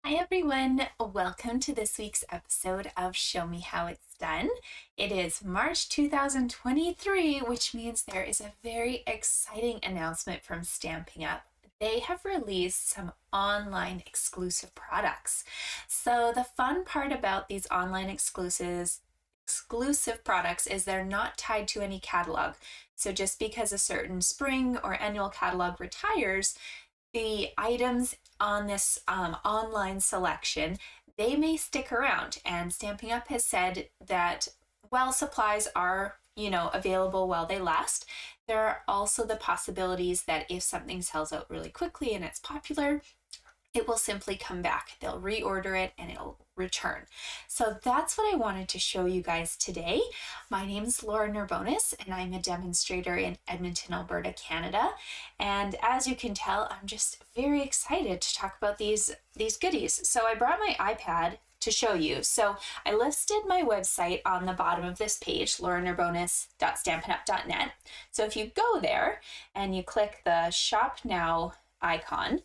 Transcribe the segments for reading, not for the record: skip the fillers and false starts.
Hi everyone, welcome to this week's episode of Show Me How It's Done. It is March 2023, which means there is a very exciting announcement from Stampin' Up. They have released some online exclusive products. So the fun part about these online exclusive products is they're not tied to any catalog. So just because a certain spring or annual catalog retires, the items on this online selection, they may stick around. And Stampin' Up has said that while supplies are, available while they last, there are also the possibilities that if something sells out really quickly and it's popular, it will simply come back. They'll reorder it and it'll return. So that's what I wanted to show you guys today. My name is Laura Nerbonis and I'm a demonstrator in Edmonton, Alberta, Canada. And as you can tell, I'm just very excited to talk about these goodies. So I brought my iPad to show you. So I listed my website on the bottom of this page, lauranerbonis.stampinup.net. So if you go there and you click the Shop Now icon,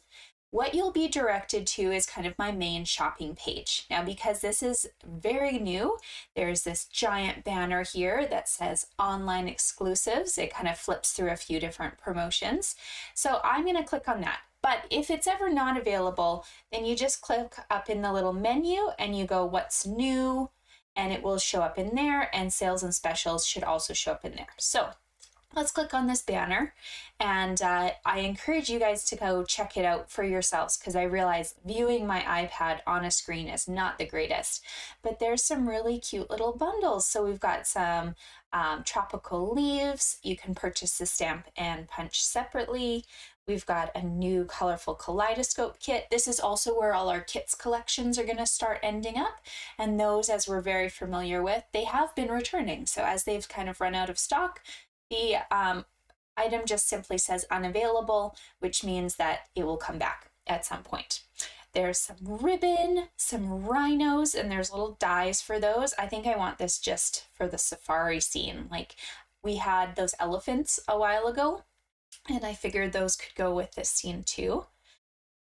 what you'll be directed to is kind of my main shopping page. Now, because this is very new, there's this giant banner here that says online exclusives. It kind of flips through a few different promotions. So I'm going to click on that. But if it's ever not available, then you just click up in the little menu and you go what's new, and it will show up in there, and sales and specials should also show up in there. So let's click on this banner, and I encourage you guys to go check it out for yourselves, because I realize viewing my iPad on a screen is not the greatest, but there's some really cute little bundles. So we've got some tropical leaves. You can purchase the stamp and punch separately. We've got a new colorful kaleidoscope kit. This is also where all our kits collections are going to start ending up. And those, as we're very familiar with, they have been returning. So as they've kind of run out of stock, the item just simply says unavailable, which means that it will come back at some point. There's some ribbon, some rhinos, and there's little dies for those. I think I want this just for the safari scene. Like, we had those elephants a while ago, and I figured those could go with this scene too.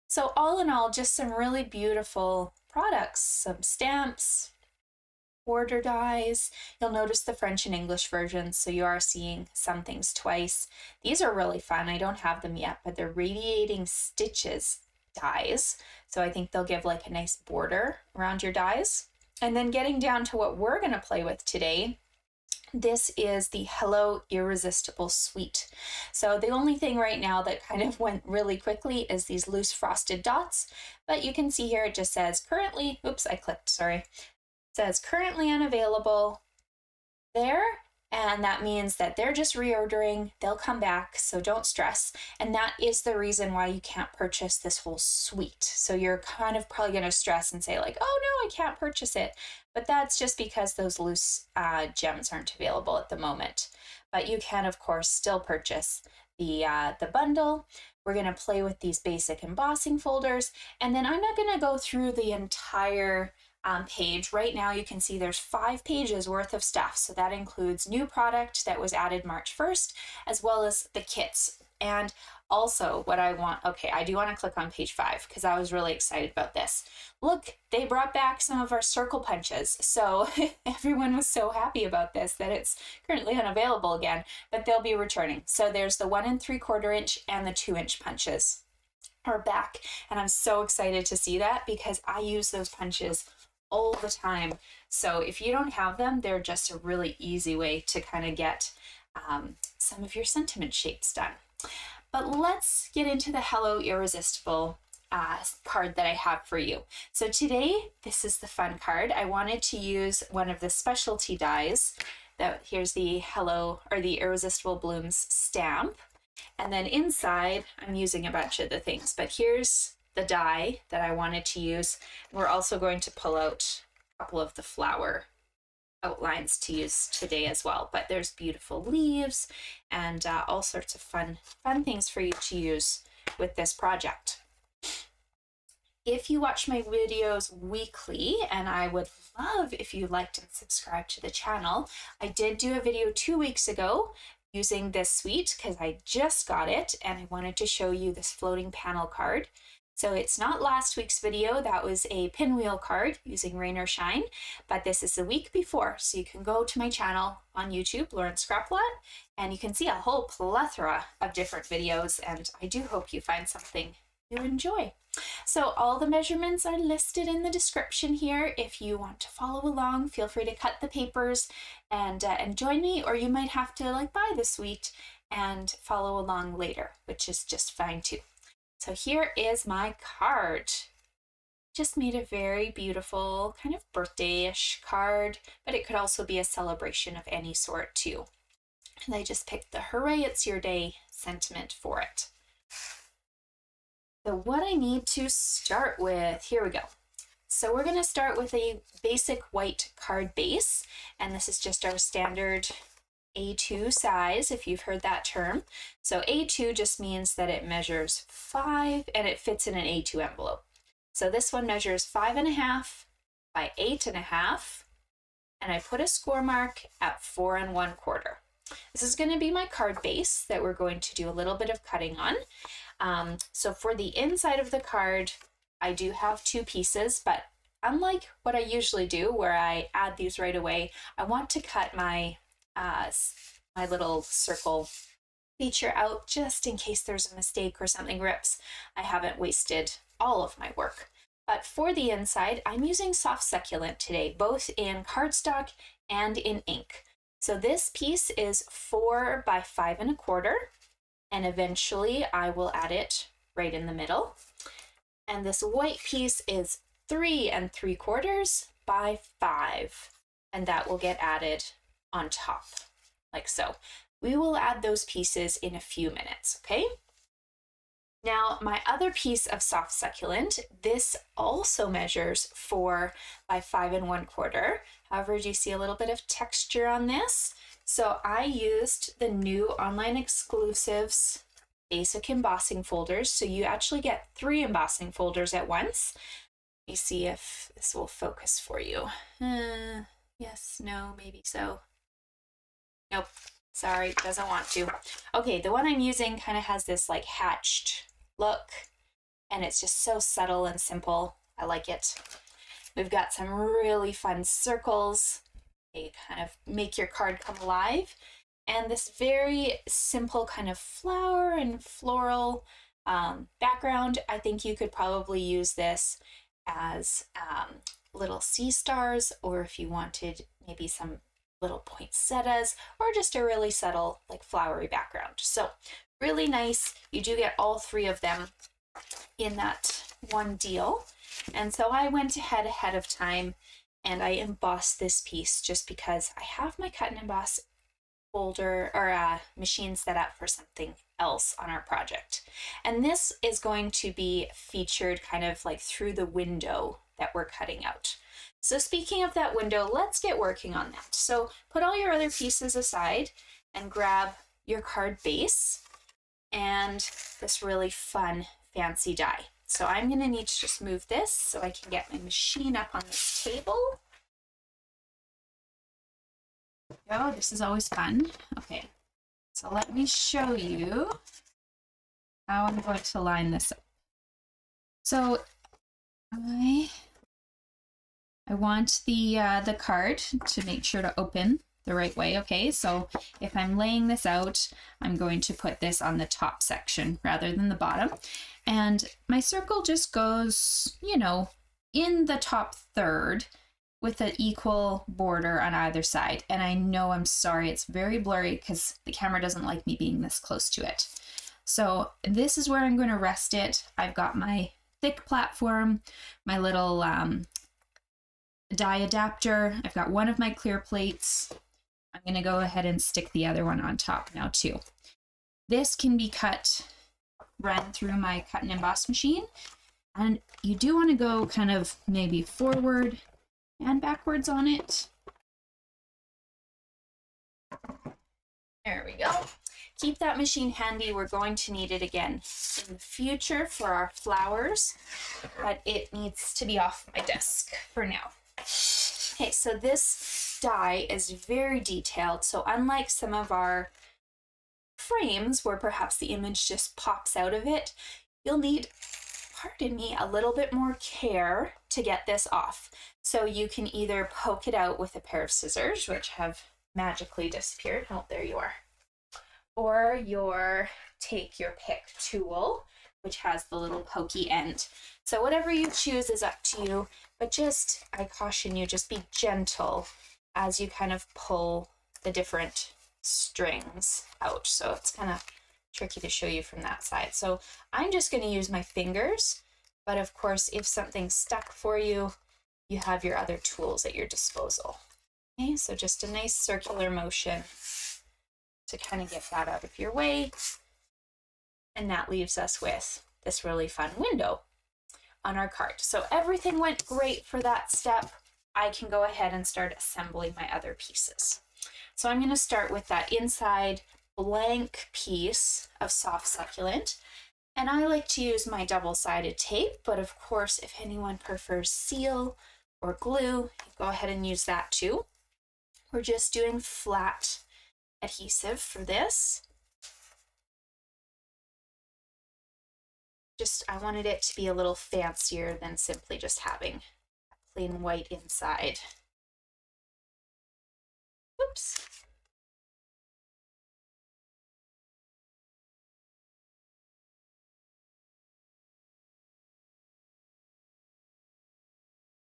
So all in all, just some really beautiful products, some stamps, border dies. You'll notice the French and English versions, so you are seeing some things twice. These are really fun. I don't have them yet, but they're radiating stitches dies. So I think they'll give like a nice border around your dies. And then getting down to what we're going to play with today, this is the Hello Irresistible Suite. So the only thing right now that kind of went really quickly is these loose frosted dots, but you can see here it just says currently, oops, I clicked, sorry. Says currently unavailable there, and that means that they're just reordering. They'll come back, so don't stress. And that is the reason why you can't purchase this whole suite. So you're kind of probably going to stress and say like, oh no, I can't purchase it. But that's just because those loose gems aren't available at the moment. But you can, of course, still purchase the bundle. We're going to play with these basic embossing folders, and then I'm not going to go through the entire page. Right now you can see there's 5 pages worth of stuff. So that includes new product that was added March 1st, as well as the kits. And also what I want, okay, I do want to click on page 5 because I was really excited about this. Look, they brought back some of our circle punches. So everyone was so happy about this that it's currently unavailable again, but they'll be returning. So there's the 1 3/4 inch and the 2-inch punches are back. And I'm so excited to see that because I use those punches all the time. So if you don't have them, they're just a really easy way to kind of get some of your sentiment shapes done. But let's get into the Hello Irresistible card that I have for you. So today, this is the fun card. I wanted to use one of the specialty dies. Here's the Hello, or the Irresistible Blooms stamp. And then inside, I'm using a bunch of the things, but here's the die that I wanted to use. We're also going to pull out a couple of the flower outlines to use today as well, but there's beautiful leaves and all sorts of fun things for you to use with this project. If you watch my videos weekly, and I would love if you liked and subscribed to the channel, I did do a video 2 weeks ago using this suite because I just got it and I wanted to show you this floating panel card. So it's not last week's video, that was a pinwheel card using Rain or Shine, but this is the week before. So you can go to my channel on YouTube, Lauren Scraplot, and you can see a whole plethora of different videos, and I do hope you find something you enjoy. So all the measurements are listed in the description here. If you want to follow along, feel free to cut the papers and join me, or you might have to like buy the suite and follow along later, which is just fine too. So here is my card. Just made a very beautiful kind of birthday-ish card, but it could also be a celebration of any sort too. And I just picked the hooray it's your day sentiment for it. So what I need to start with, here we go. So we're gonna start with a basic white card base, and this is just our standard A2 size, if you've heard that term. So A2 just means that it measures 5 and it fits in an A2 envelope. So this one measures 5.5 by 8.5, and I put a score mark at 4 1/4. This is going to be my card base that we're going to do a little bit of cutting on. So for the inside of the card, I do have 2 pieces, but unlike what I usually do where I add these right away, I want to cut my little circle feature out just in case there's a mistake or something rips. I haven't wasted all of my work. But for the inside, I'm using soft succulent today, both in cardstock and in ink. So this piece is 4 by 5 1/4, and eventually I will add it right in the middle. And this white piece is 3 3/4 by 5, and that will get added on top, like so. We will add those pieces in a few minutes, okay? Now, my other piece of soft succulent, this also measures 4 by 5 1/4. However, do you see a little bit of texture on this? So I used the new online exclusives basic embossing folders. So you actually get 3 embossing folders at once. Let me see if this will focus for you. Yes, no, maybe so. Nope, sorry, doesn't want to. Okay, the one I'm using kind of has this like hatched look, and it's just so subtle and simple. I like it. We've got some really fun circles. They kind of make your card come alive. And this very simple kind of flower and floral background. I think you could probably use this as little sea stars, or if you wanted maybe some little poinsettias, or just a really subtle like flowery background. So really nice. You do get all 3 of them in that one deal. And so I went ahead of time and I embossed this piece just because I have my cut and emboss folder or machine set up for something else on our project. And this is going to be featured kind of like through the window that we're cutting out. So speaking of that window, let's get working on that. So put all your other pieces aside and grab your card base and this really fun fancy die. So I'm going to need to just move this so I can get my machine up on this table. Oh, this is always fun. Okay, so let me show you how I'm going to line this up. So I want the card to make sure to open the right way, okay? So if I'm laying this out, I'm going to put this on the top section rather than the bottom. And my circle just goes, you know, in the top third with an equal border on either side. And I know, I'm sorry, it's very blurry because the camera doesn't like me being this close to it. So this is where I'm going to rest it. I've got my thick platform, my little die adapter. I've got one of my clear plates. I'm going to go ahead and stick the other one on top now too. This can be run through my cut and emboss machine. And you do want to go kind of maybe forward and backwards on it. There we go. Keep that machine handy. We're going to need it again in the future for our flowers, but it needs to be off my desk for now. Okay, so this die is very detailed. So unlike some of our frames where perhaps the image just pops out of it, you'll need, pardon me, a little bit more care to get this off. So you can either poke it out with a pair of scissors, which have magically disappeared. Oh, there you are. Or take your pick tool, which has the little pokey end. So whatever you choose is up to you, but just, I caution you, just be gentle as you kind of pull the different strings out. So it's kind of tricky to show you from that side. So I'm just going to use my fingers, but of course, if something's stuck for you, you have your other tools at your disposal. Okay, so just a nice circular motion to kind of get that out of your way. And that leaves us with this really fun window on our card. So everything went great for that step. I can go ahead and start assembling my other pieces. So I'm going to start with that inside blank piece of soft succulent. And I like to use my double-sided tape, but of course, if anyone prefers seal or glue, go ahead and use that too. We're just doing flat adhesive for this. I wanted it to be a little fancier than simply just having a plain white inside. Oops.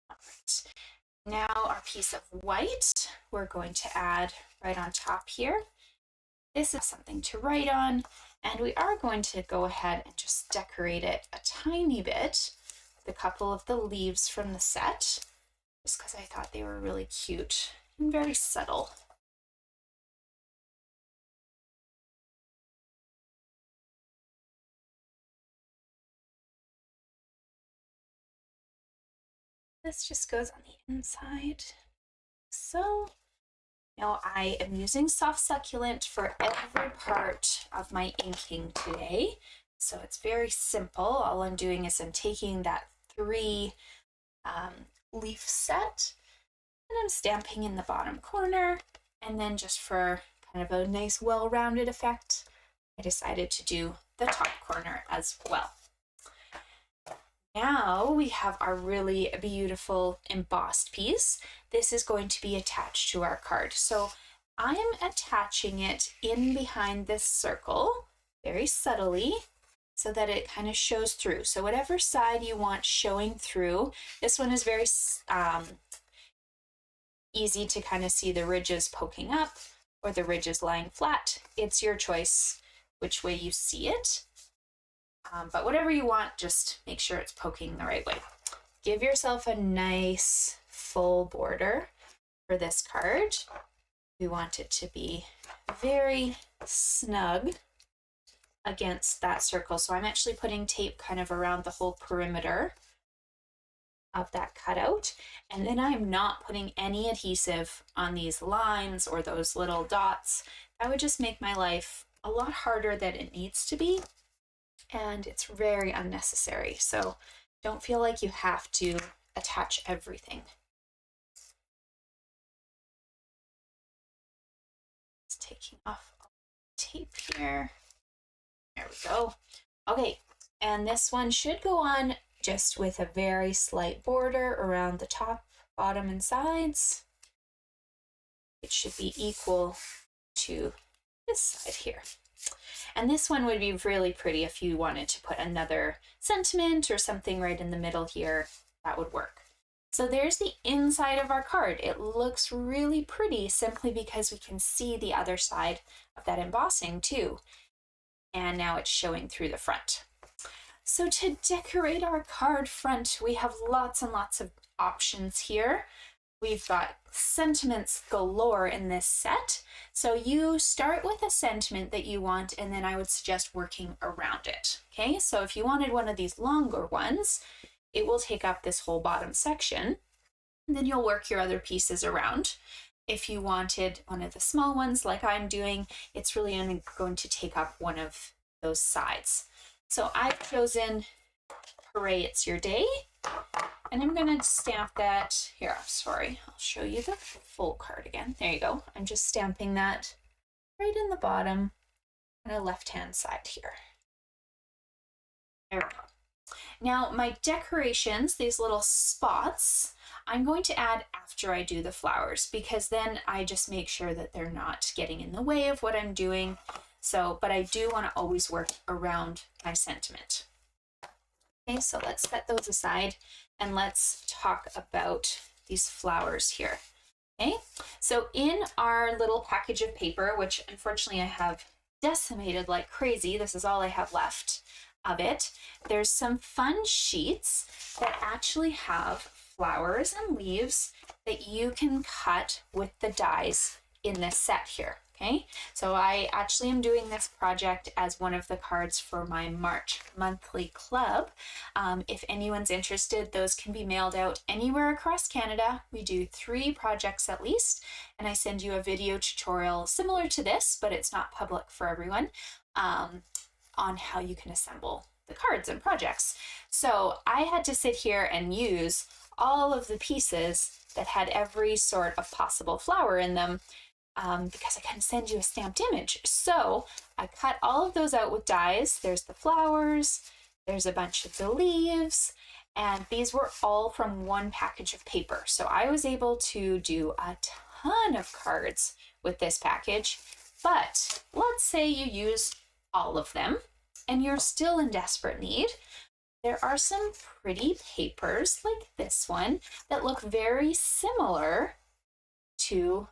All right. Now our piece of white, we're going to add right on top here. This is something to write on, and we are going to go ahead and just decorate it a tiny bit with a couple of the leaves from the set, just because I thought they were really cute and very subtle. This just goes on the inside. So now I am using soft succulent for every part of my inking today. So it's very simple. All I'm doing is I'm taking that 3 leaf set and I'm stamping in the bottom corner. And then just for kind of a nice well-rounded effect, I decided to do the top corner as well. Now we have our really beautiful embossed piece. This is going to be attached to our card. So I'm attaching it in behind this circle very subtly so that it kind of shows through. So whatever side you want showing through, this one is very easy to kind of see the ridges poking up or the ridges lying flat. It's your choice which way you see it. But whatever you want, just make sure it's poking the right way. Give yourself a nice full border for this card. We want it to be very snug against that circle. So I'm actually putting tape kind of around the whole perimeter of that cutout. And then I'm not putting any adhesive on these lines or those little dots. That would just make my life a lot harder than it needs to be. And it's very unnecessary. So don't feel like you have to attach everything. Just taking off all the tape here. There we go. Okay, and this one should go on just with a very slight border around the top, bottom, and sides. It should be equal to this side here. And this one would be really pretty if you wanted to put another sentiment or something right in the middle here. That would work. So there's the inside of our card. It looks really pretty simply because we can see the other side of that embossing too. And now it's showing through the front. So to decorate our card front, we have lots and lots of options here. We've got sentiments galore in this set. So you start with a sentiment that you want, and then I would suggest working around it. Okay, so if you wanted one of these longer ones, it will take up this whole bottom section, and then you'll work your other pieces around. If you wanted one of the small ones like I'm doing, it's really only going to take up one of those sides. So I've chosen Hooray, It's Your Day. And I'm going to stamp that here. Sorry, I'll show you the full card again. There you go. I'm just stamping that right in the bottom on the left-hand side here. There we go. Now my decorations, these little spots, I'm going to add after I do the flowers because then I just make sure that they're not getting in the way of what I'm doing. So, but I do want to always work around my sentiment. Okay, so let's set those aside and let's talk about these flowers here. Okay, so in our little package of paper, which unfortunately I have decimated like crazy, this is all I have left of it, there's some fun sheets that actually have flowers and leaves that you can cut with the dies in this set here. Okay, so I actually am doing this project as one of the cards for my March monthly club. If anyone's interested, those can be mailed out anywhere across Canada. We do 3 projects at least, and I send you a video tutorial similar to this, but it's not public for everyone, on how you can assemble the cards and projects. So I had to sit here and use all of the pieces that had every sort of possible flower in them, because I couldn't send you a stamped image. So I cut all of those out with dies. There's the flowers, there's a bunch of the leaves, and these were all from one package of paper. So I was able to do a ton of cards with this package, but let's say you use all of them and you're still in desperate need. There are some pretty papers like this one that look very similar to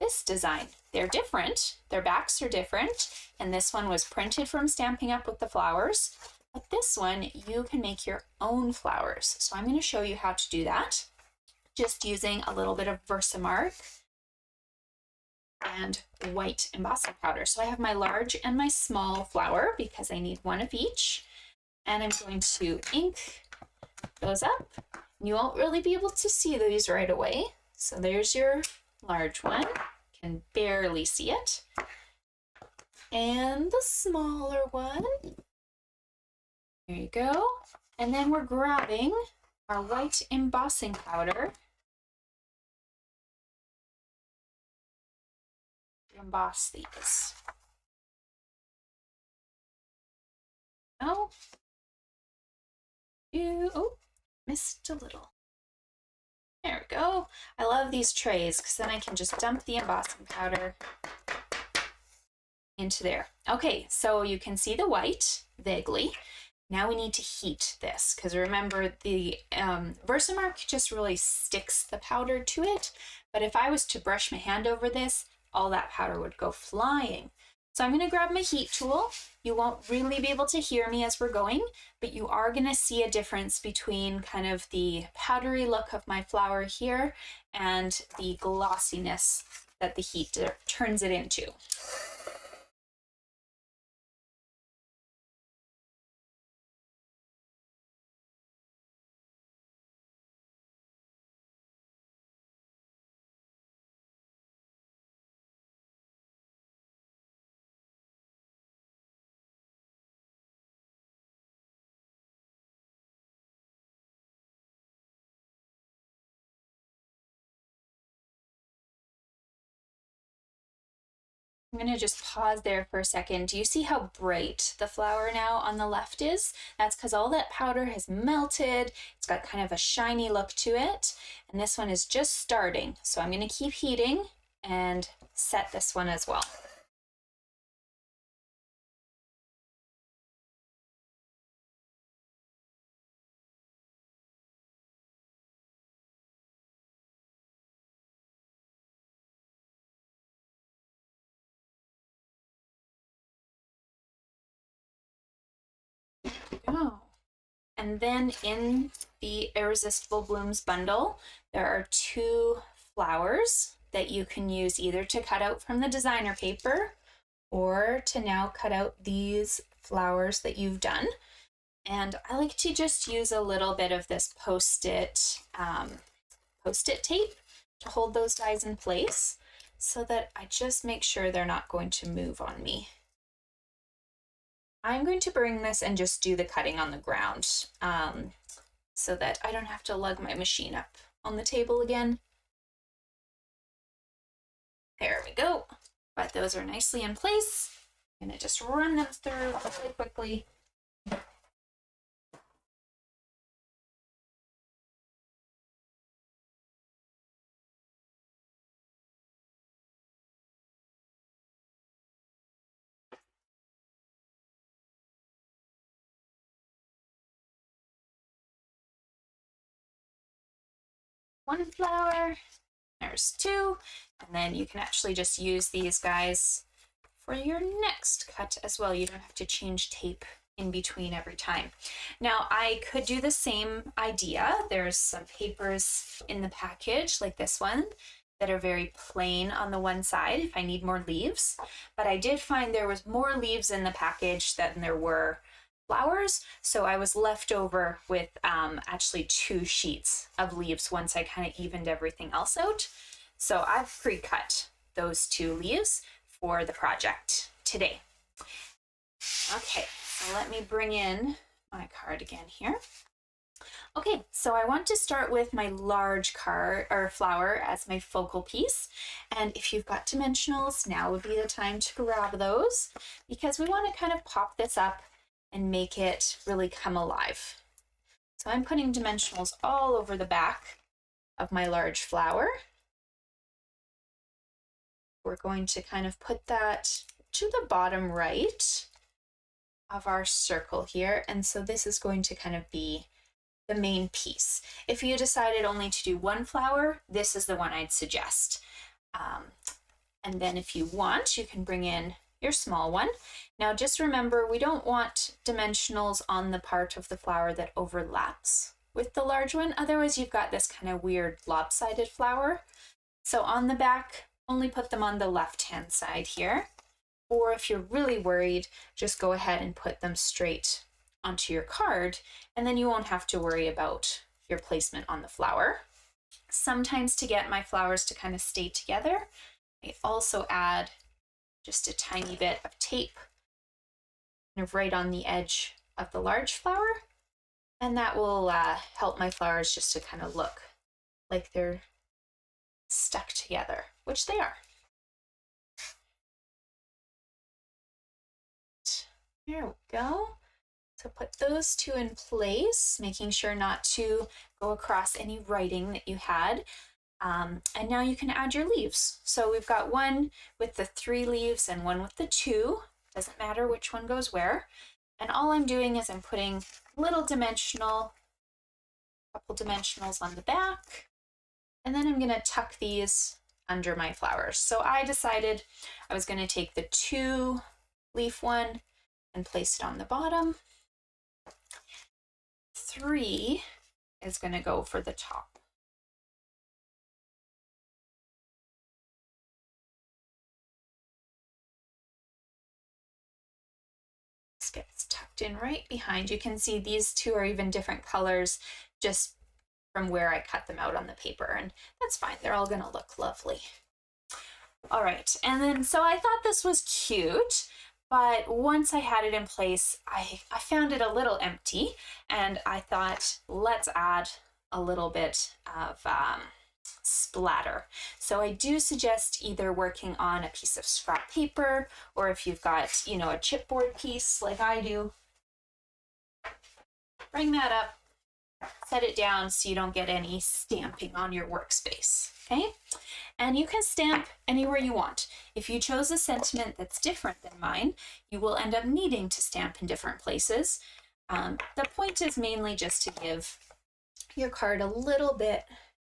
this design. They're different, their backs are different, and this one was printed from Stampin' Up with the flowers, but this one you can make your own flowers. So I'm going to show you how to do that, just using a little bit of Versamark and white embossing powder. So I have my large and my small flower because I need one of each, and I'm going to ink those up. You won't really be able to see these right away. So there's your large one, can barely see it. And the smaller one, there you go. And then we're grabbing our white embossing powder to emboss these. Oh, missed a little. There we go. I love these trays because then I can just dump the embossing powder into there. Okay, so you can see the white vaguely. Now we need to heat this because remember the Versamark just really sticks the powder to it. But if I was to brush my hand over this, all that powder would go flying. So I'm going to grab my heat tool. You won't really be able to hear me as we're going, but you are going to see a difference between kind of the powdery look of my flower here and the glossiness that the heat turns it into. I'm going to just pause there for a second. Do you see how bright the flower now on the left is? That's because all that powder has melted. It's got kind of a shiny look to it. And this one is just starting. So I'm going to keep heating and set this one as well. Oh. And then in the Irresistible Blooms bundle, there are 2 flowers that you can use either to cut out from the designer paper or to now cut out these flowers that you've done. And I like to just use a little bit of this post-it tape to hold those dies in place so that I just make sure they're not going to move on me. I'm going to bring this and just do the cutting on the ground so that I don't have to lug my machine up on the table again. There we go. But those are nicely in place. I'm going to just run them through really quickly. one flower, there's two, and then you can actually just use these guys for your next cut as well. You don't have to change tape in between every time. Now I could do the same idea. There's some papers in the package like this one that are very plain on the one side if I need more leaves, but I did find there was more leaves in the package than there were flowers, so I was left over with actually 2 sheets of leaves once I kind of evened everything else out. So I've pre-cut those 2 leaves for the project today. Okay, so let me bring in my card again here. Okay, so I want to start with my large card or flower as my focal piece. And if you've got dimensionals, now would be the time to grab those because we want to kind of pop this up and make it really come alive. So I'm putting dimensionals all over the back of my large flower. We're going to kind of put that to the bottom right of our circle here. And so this is going to kind of be the main piece. If you decided only to do one flower, this is the one I'd suggest. And then if you want, you can bring in your small one. Now just remember, we don't want dimensionals on the part of the flower that overlaps with the large one. Otherwise you've got this kind of weird lopsided flower. So on the back, only put them on the left-hand side here. Or if you're really worried, just go ahead and put them straight onto your card, and then you won't have to worry about your placement on the flower. Sometimes to get my flowers to kind of stay together, I also add just a tiny bit of tape kind of right on the edge of the large flower, and that will help my flowers just to kind of look like they're stuck together, which they are. There we go. So put those 2 in place, making sure not to go across any writing that you had. And now you can add your leaves. So we've got one with the 3 leaves and one with the 2. Doesn't matter which one goes where. And all I'm doing is I'm putting little couple dimensionals on the back. And then I'm going to tuck these under my flowers. So I decided I was going to take the 2 leaf one and place it on the bottom. 3 is going to go for the top. This gets tucked in right behind. You can see these 2 are even different colors just from where I cut them out on the paper, and that's fine. They're all going to look lovely. All right, and then so I thought this was cute. But once I had it in place, I found it a little empty, and I thought, let's add a little bit of splatter. So I do suggest either working on a piece of scrap paper, or if you've got, you know, a chipboard piece like I do, bring that up, set it down so you don't get any stamping on your workspace, okay? And you can stamp anywhere you want. If you chose a sentiment that's different than mine, you will end up needing to stamp in different places. The point is mainly just to give your card a little bit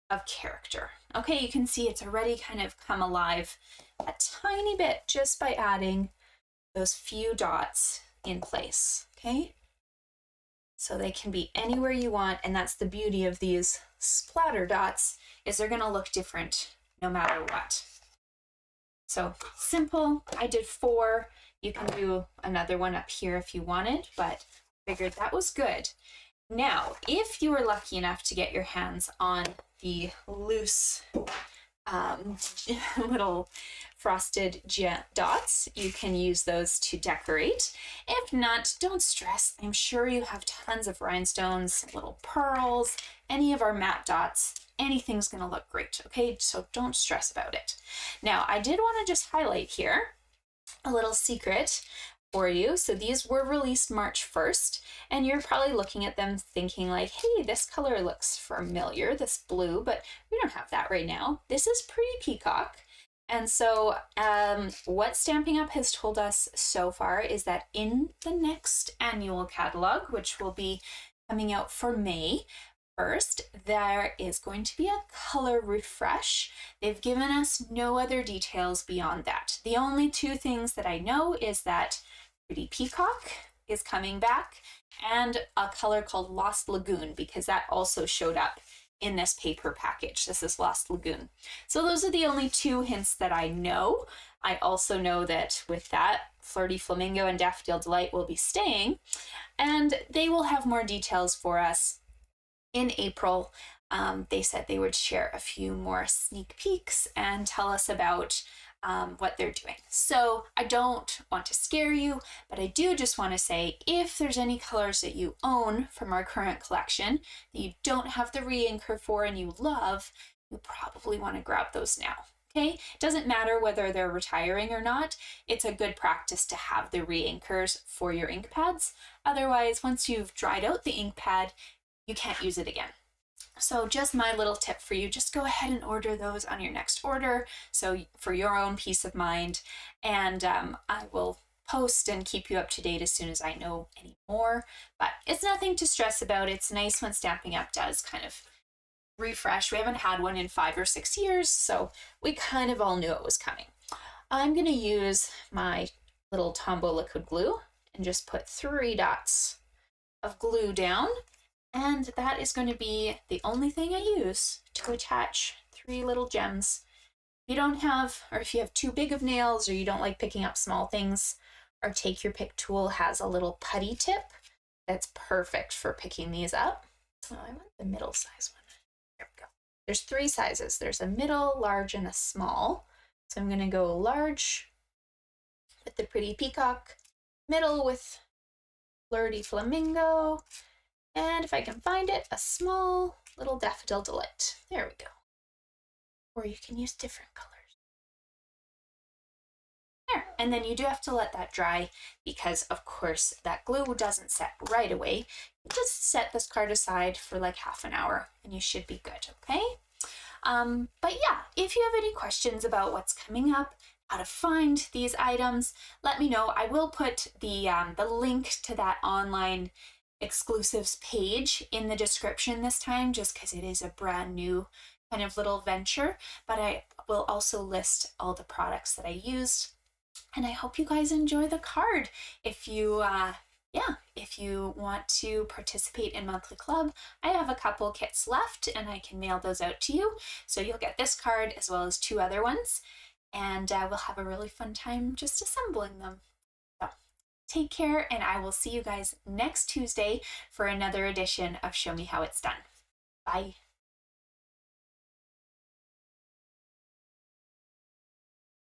of character. Okay, you can see it's already kind of come alive a tiny bit just by adding those few dots in place, okay? So they can be anywhere you want, and that's the beauty of these splatter dots, is they're gonna look different no matter what. So simple. I did 4. You can do another one up here if you wanted, but figured that was good. Now, if you were lucky enough to get your hands on the loose little frosted dots, you can use those to decorate. If not, don't stress. I'm sure you have tons of rhinestones, little pearls, any of our matte dots. Anything's going to look great, okay? So don't stress about it. Now, I did want to just highlight here a little secret for you. So these were released March 1st, and you're probably looking at them thinking like, hey, this color looks familiar, this blue, but we don't have that right now. This is Pretty Peacock. And so what Stampin' Up! Has told us so far is that in the next annual catalog, which will be coming out for May, First, there is going to be a color refresh. They've given us no other details beyond that. The only two things that I know is that Pretty Peacock is coming back and a color called Lost Lagoon, because that also showed up in this paper package. This is Lost Lagoon. So those are the only two hints that I know. I also know that with that, Flirty Flamingo and Daffodil Delight will be staying, and they will have more details for us in April. They said they would share a few more sneak peeks and tell us about what they're doing. So I don't want to scare you, but I do just want to say, if there's any colors that you own from our current collection that you don't have the re-inker for and you love, you probably want to grab those now. Okay, it doesn't matter whether they're retiring or not. It's a good practice to have the re-inkers for your ink pads. Otherwise, once you've dried out the ink pad, you can't use it again. So just my little tip for you, just go ahead and order those on your next order, so for your own peace of mind. And I will post and keep you up to date as soon as I know any more. But it's nothing to stress about. It's nice when Stampin' Up does kind of refresh. We haven't had one in 5 or 6 years, so we kind of all knew it was coming. I'm going to use my little Tombow liquid glue and just put 3 dots of glue down. And that is going to be the only thing I use to attach 3 little gems. If you don't have, or if you have too big of nails, or you don't like picking up small things, our Take Your Pick tool has a little putty tip that's perfect for picking these up. Oh, I want the middle size one. There we go. There's 3 sizes. There's a middle, large, and a small. So I'm going to go large with the Pretty Peacock, middle with Flirty Flamingo, and if I can find it, a small little Daffodil Delight. There we go. Or you can use different colors. There, and then you do have to let that dry because, of course, that glue doesn't set right away. You just set this card aside for like half an hour and you should be good, okay? But yeah, if you have any questions about what's coming up, how to find these items, let me know. I will put the link to that online exclusives page in the description this time, just because it is a brand new kind of little venture, but I will also list all the products that I used, and I hope you guys enjoy the card. If you if you want to participate in Monthly Club, I have a couple kits left and I can mail those out to you, so you'll get this card as well as 2 other ones, and we'll have a really fun time just assembling them. Take care, and I will see you guys next Tuesday for another edition of Show Me How It's Done. Bye.